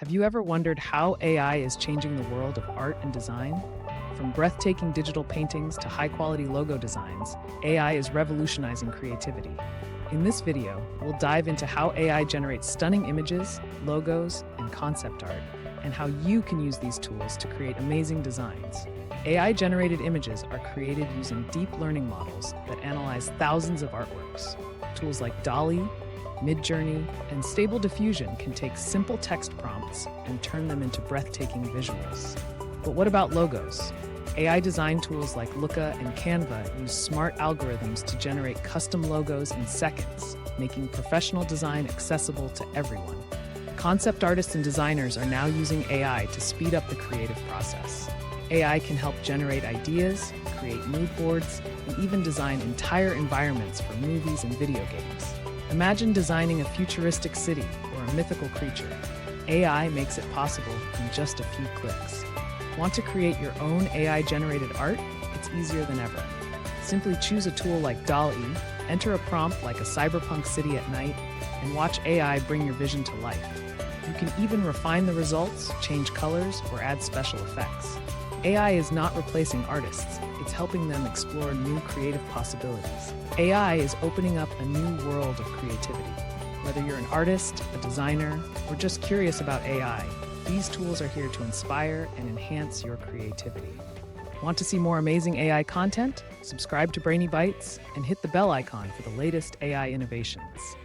Have you ever wondered how AI is changing the world of art and design? From breathtaking digital paintings to high-quality logo designs, AI is revolutionizing creativity. In this video, we'll dive into how AI generates stunning images, logos, and concept art, and how you can use these tools to create amazing designs. AI-generated images are created using deep learning models that analyze thousands of artworks. Tools like DALL-E, Midjourney, and Stable Diffusion can take simple text prompts and turn them into breathtaking visuals. But what about logos? AI design tools like Looka and Canva use smart algorithms to generate custom logos in seconds, making professional design accessible to everyone. Concept artists and designers are now using AI to speed up the creative process. AI can help generate ideas, create mood boards, and even design entire environments for movies and video games. Imagine designing a futuristic city or a mythical creature. AI makes it possible in just a few clicks. Want to create your own AI-generated art? It's easier than ever. Simply choose a tool like DALL-E, enter a prompt like a cyberpunk city at night, and watch AI bring your vision to life. You can even refine the results, change colors, or add special effects. AI is not replacing artists, it's helping them explore new creative possibilities. AI is opening up a new world of creativity. Whether you're an artist, a designer, or just curious about AI, these tools are here to inspire and enhance your creativity. Want to see more amazing AI content? Subscribe to Brainy Bites and hit the bell icon for the latest AI innovations.